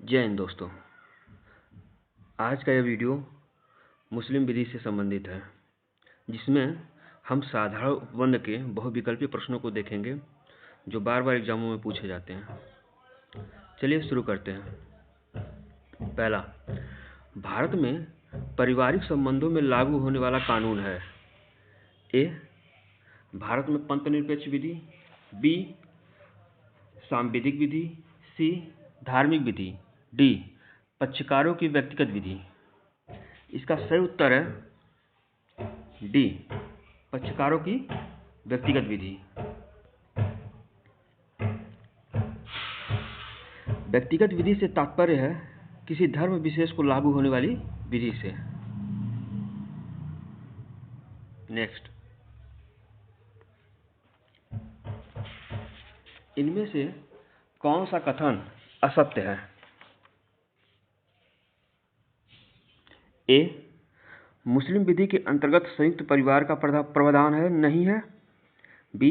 जय हिंद दोस्तों। आज का यह वीडियो मुस्लिम विधि से संबंधित है, जिसमें हम साधारण उपबंध के बहुविकल्पी प्रश्नों को देखेंगे जो बार बार एग्जामों में पूछे जाते हैं। चलिए शुरू करते हैं। पहला, भारत में पारिवारिक संबंधों में लागू होने वाला कानून है। ए, भारत में पंथनिरपेक्ष विधि, बी, सांविधिक विधि, सी, धार्मिक विधि, डी, पक्षकारों की व्यक्तिगत विधि। इसका सही उत्तर है डी, पक्षकारों की व्यक्तिगत विधि। व्यक्तिगत विधि से तात्पर्य है किसी धर्म विशेष को लागू होने वाली विधि से। नेक्स्ट, इनमें से कौन सा कथन असत्य है? ए, मुस्लिम विधि के अंतर्गत संयुक्त परिवार का प्रावधान है, नहीं है। बी,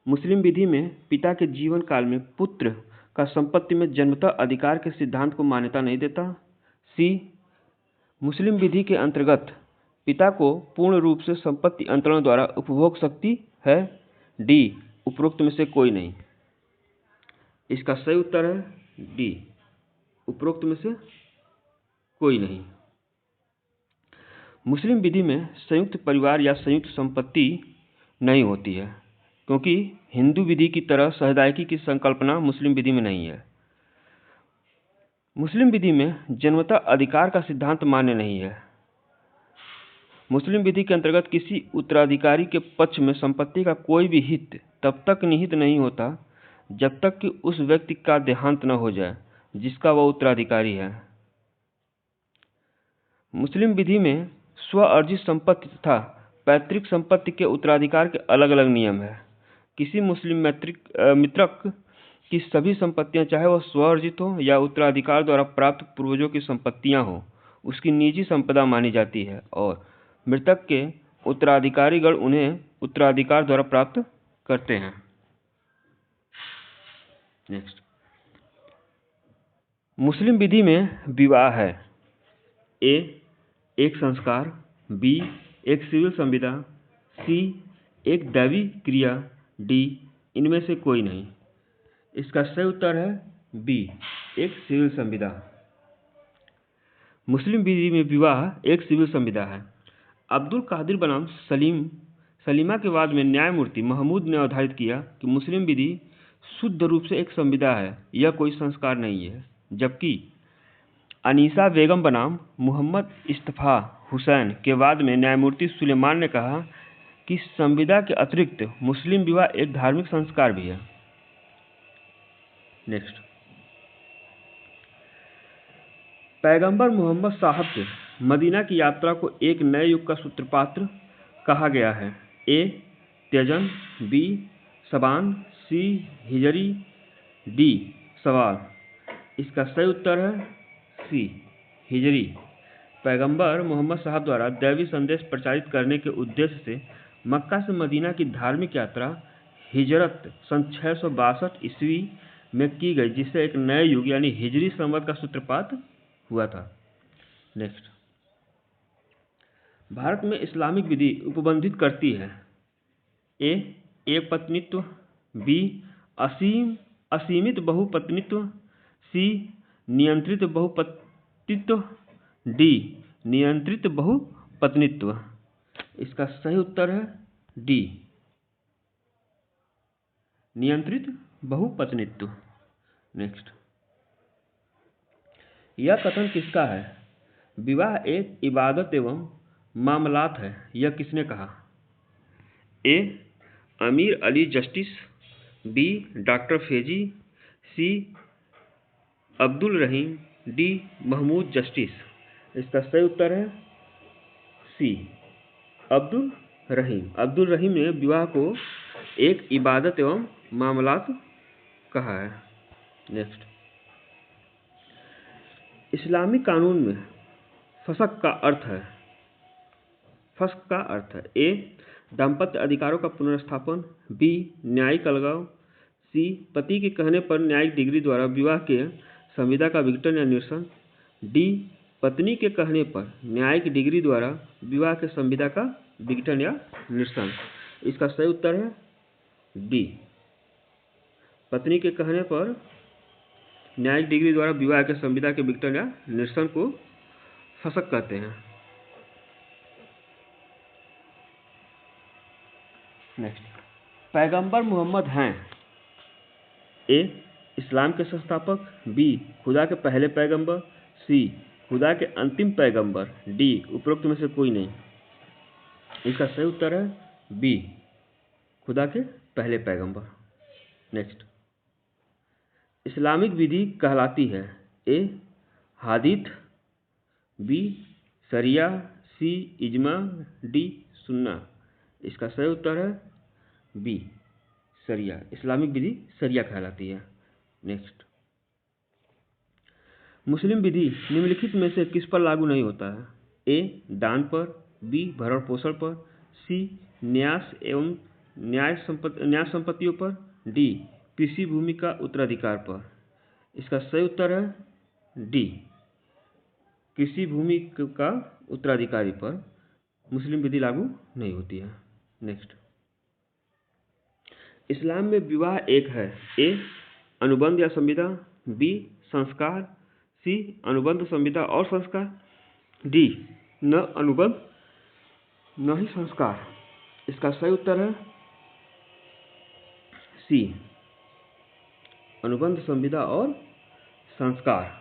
मुस्लिम विधि में पिता के जीवन काल में पुत्र का संपत्ति में जन्मतः अधिकार के सिद्धांत को मान्यता नहीं देता। सी, मुस्लिम विधि के अंतर्गत पिता को पूर्ण रूप से संपत्ति अंतरण द्वारा उपभोग शक्ति है। डी, उपरोक्त में से कोई नहीं। इसका सही उत्तर है डी, उपरोक्त में से कोई नहीं। मुस्लिम विधि में संयुक्त परिवार या संयुक्त संपत्ति नहीं होती है, क्योंकि हिंदू विधि की तरह सहदायकी की संकल्पना मुस्लिम विधि में नहीं है। मुस्लिम विधि में जन्मतः अधिकार का सिद्धांत मान्य नहीं है। मुस्लिम विधि के अंतर्गत किसी उत्तराधिकारी के पक्ष में संपत्ति का कोई भी हित तब तक निहित नहीं होता जब तक कि उस व्यक्ति का देहांत न हो जाए जिसका वह उत्तराधिकारी है। मुस्लिम विधि में स्व अर्जित संपत्ति तथा पैतृक संपत्ति के उत्तराधिकार के अलग अलग नियम है। किसी मुस्लिम मृतक की सभी संपत्तियां, चाहे वह स्व अर्जित हो या उत्तराधिकार द्वारा प्राप्त पूर्वजों की संपत्तियां हो, उसकी निजी संपदा मानी जाती है और मृतक के उत्तराधिकारीगण उन्हें उत्तराधिकार द्वारा प्राप्त करते हैं। नेक्स्ट, मुस्लिम विधि में विवाह है। ए, एक संस्कार, बी, एक सिविल संविदा, सी, एक दैवी क्रिया, डी, इनमें से कोई नहीं। इसका सही उत्तर है बी, एक सिविल संविदा। मुस्लिम विधि में विवाह एक सिविल संविदा है। अब्दुल कादिर बनाम सलीमा के वाद में न्यायमूर्ति महमूद ने अवधारित किया कि मुस्लिम विधि शुद्ध रूप से एक संविदा है, यह कोई संस्कार नहीं है। जबकि अनीसा बेगम बनाम मोहम्मद इस्तफा हुसैन के वाद में न्यायमूर्ति सुलेमान ने कहा कि संविदा के अतिरिक्त मुस्लिम विवाह एक धार्मिक संस्कार भी है। नेक्स्ट, पैगंबर मोहम्मद साहब के मदीना की यात्रा को एक नए युग का सूत्रपात्र कहा गया है। ए, त्यजन, बी, शबान, सी, हिजरी, डी, सवाल। इसका सही उत्तर है सी, हिजरी। पैगंबर मोहम्मद साहब द्वारा दैवी संदेश प्रचारित करने के उद्देश्य से मक्का से मदीना की धार्मिक यात्रा हिजरत सन 662 ईस्वी में की गई, जिससे एक नए युग यानी हिजरी संवत का सूत्रपात हुआ था। नेक्स्ट, भारत में इस्लामिक विधि उपबंधित करती है। ए, एक पत्नीत्व, बी, असीमित बहुपत्नीत्व, सी, नियंत्रित बहुपत्नीत्व, डी, नियंत्रित बहुपत्नीत्व। इसका सही उत्तर है डी, नियंत्रित बहुपत्नीत्व। नेक्स्ट, यह कथन किसका है? विवाह एक इबादत एवं मामलात है, यह किसने कहा? A, Ameer Ali justice, B, doctor Faizi, C, Abdul Rahim, D, Mahmood justice. इसका सही उत्तर है सी, अब्दुल रहीम। अब्दुल रहीम ने विवाह को एक इबादत एवं मामलात कहा है। नेक्स्ट, इस्लामिक कानून में फस्क का अर्थ है। ए, दाम्पत्य अधिकारों का पुनर्स्थापन, बी, न्यायिक अलगाव, सी, पति के कहने पर न्यायिक डिग्री द्वारा विवाह के संविदा का विघटन या निरसन। डी, पत्नी के कहने पर न्यायिक डिग्री द्वारा विवाह के संविदा का विघटन या निरसन। इसका सही उत्तर है डी, पत्नी के कहने पर न्यायिक डिग्री द्वारा विवाह के संविदा के विघटन या निरसन को फसक कहते हैं। नेक्स्ट, पैगंबर मोहम्मद हैं ए, इस्लाम के संस्थापक, बी, खुदा के पहले पैगंबर, सी, खुदा के अंतिम पैगंबर, डी, उपरोक्त में से कोई नहीं। इसका सही उत्तर है बी, खुदा के पहले पैगंबर। नेक्स्ट, इस्लामिक विधि कहलाती है ए, हादीथ, बी, शरिया, सी, इजमा, डी, सुन्ना। इसका सही उत्तर है बी, शरिया। इस्लामिक विधि शरिया कहलाती है। नेक्स्ट, मुस्लिम विधि निम्नलिखित में से किस पर लागू नहीं होता है? ए, दान पर, बी, भरण पोषण पर, सी, न्यास एवं न्याय संपत्तियों पर, डी, कृषि भूमि का उत्तराधिकार पर। इसका सही उत्तर है डी, कृषि भूमि का उत्तराधिकारी पर मुस्लिम विधि लागू नहीं होती है। नेक्स्ट, इस्लाम में विवाह एक है ए, अनुबंध या संविदा, बी, संस्कार, सी, अनुबंध संविदा और संस्कार, डी, न अनुबंध न ही संस्कार। इसका सही उत्तर है सी, अनुबंध संविदा और संस्कार।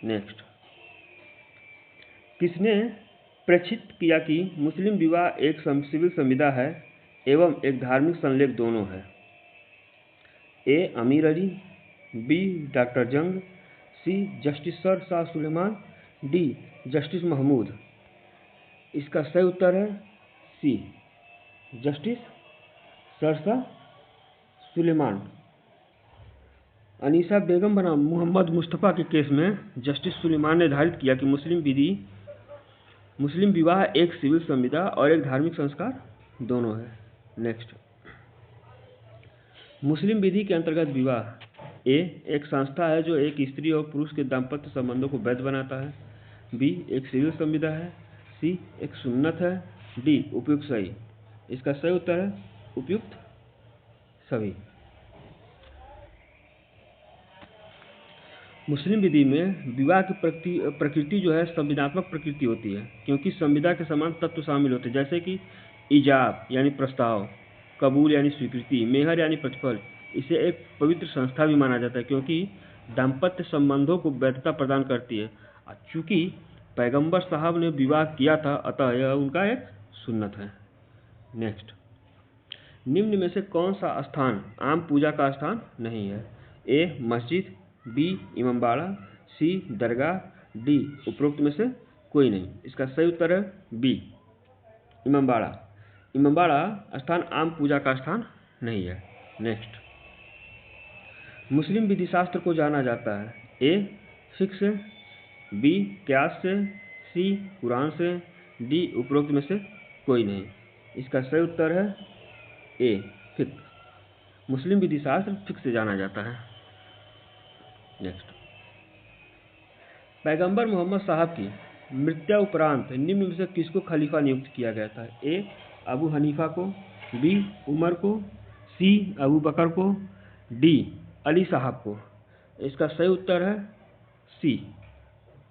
नेक्स्ट, किसने प्रेक्षित किया कि मुस्लिम विवाह एक सिविल संविदा है एवं एक धार्मिक संलेख दोनों है? ए, Ameer Ali, B, doctor Jung, C, justice sir Shah Sulaiman, D, justice Mahmood. इसका सही उत्तर है C, justice sir Shah Sulaiman. Anisa Begum बनाम मोहम्मद मुस्तफ़ा के केस में जस्टिस सुलेमान ने निर्धारित किया कि मुस्लिम विवाह एक सिविल संविदा और एक धार्मिक संस्कार दोनों है। नेक्स्ट, मुस्लिम विधि के अंतर्गत विवाह ए, एक संस्था है जो एक स्त्री और पुरुष के दाम्पत्य संबंधों को वैध बनाता है, बी, एक सिविल संविदा है, सी, एक सुन्नत है, डी, उपयुक्त सही। इसका सही उत्तर है उपयुक्त सभी। मुस्लिम विधि में विवाह की प्रकृति जो है संविधात्मक प्रकृति होती है, क्योंकि संविदा के समान तत्व शामिल होते हैं, जैसे कि इजाब यानी प्रस्ताव, कबूल यानी स्वीकृति, मेहर यानी प्रतिफल। इसे एक पवित्र संस्था भी माना जाता है क्योंकि दाम्पत्य संबंधों को वैधता प्रदान करती है। चूंकि पैगंबर साहब ने विवाह किया था, अतः यह उनका एक सुन्नत है। नेक्स्ट, निम्न में से कौन सा स्थान आम पूजा का स्थान नहीं है? ए, मस्जिद, बी, इमामबाड़ा, सी, दरगाह, डी, उपरोक्त में से कोई नहीं। इसका सही उत्तर है बी, इमामबाड़ा। इमामबाड़ा स्थान आम पूजा का स्थान नहीं है। नेक्स्ट, मुस्लिम विधि शास्त्र को जाना जाता है ए, फिक्ह से, बी, क्यास से, सी, कुरान से, डी, उपरोक्त में से कोई नहीं। इसका सही उत्तर है ए, फिक्ह। मुस्लिम विधि शास्त्र फिक्ह से जाना जाता है। नेक्स्ट, पैगंबर मोहम्मद साहब की मृत्यु उपरांत निम्न में से किसको खलीफा नियुक्त किया गया था? ए, अबू हनीफा को, बी, उमर को, सी, अबू बकर को, डी, अली साहब को। इसका सही उत्तर है सी,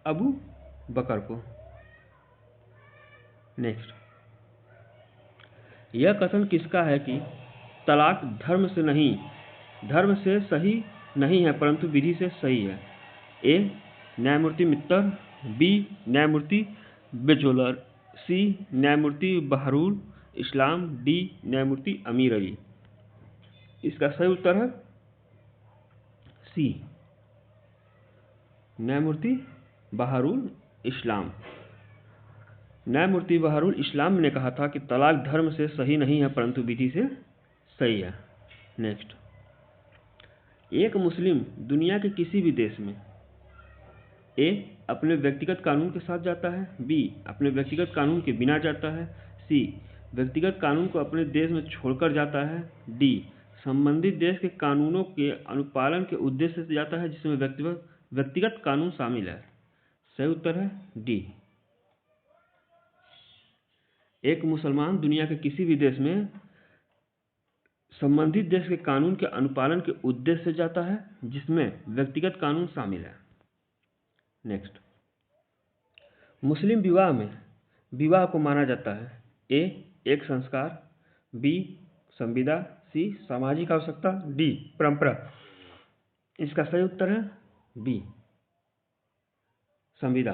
अबू बकर को। नेक्स्ट, यह कथन किसका है कि तलाक धर्म से सही नहीं है परंतु विधि से सही है? ए, न्यायमूर्ति मित्तर, बी, न्यायमूर्ति बेजोलर, सी, न्यायमूर्ति बहरुल इस्लाम, डी, न्यायमूर्ति अमीर अली। इसका सही उत्तर है सी, न्यायमूर्ति बहरुल इस्लाम। न्यायमूर्ति बहरुल इस्लाम ने कहा था कि तलाक धर्म से सही नहीं है परंतु विधि से सही है। नेक्स्ट, एक मुस्लिम दुनिया के किसी भी देश में ए, अपने व्यक्तिगत कानून के साथ जाता है, बी, अपने व्यक्तिगत कानून के बिना जाता है, सी, व्यक्तिगत कानून को अपने देश में छोड़कर जाता है, डी, संबंधित देश के कानूनों के अनुपालन के उद्देश्य से जाता है जिसमें व्यक्तिगत कानून शामिल है। सही उत्तर है डी। एक मुसलमान दुनिया के किसी भी देश में संबंधित देश के कानून के अनुपालन के उद्देश्य से जाता है जिसमें व्यक्तिगत कानून शामिल है। नेक्स्ट, मुस्लिम विवाह में विवाह को माना जाता है ए एक संस्कार, बी संविदा, सी सामाजिक आवश्यकता, डी परंपरा। इसका सही उत्तर है बी संविदा।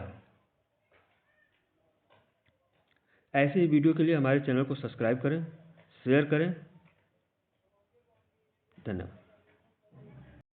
ऐसे ही वीडियो के लिए हमारे चैनल को सब्सक्राइब करें, शेयर करें। धन्यवाद।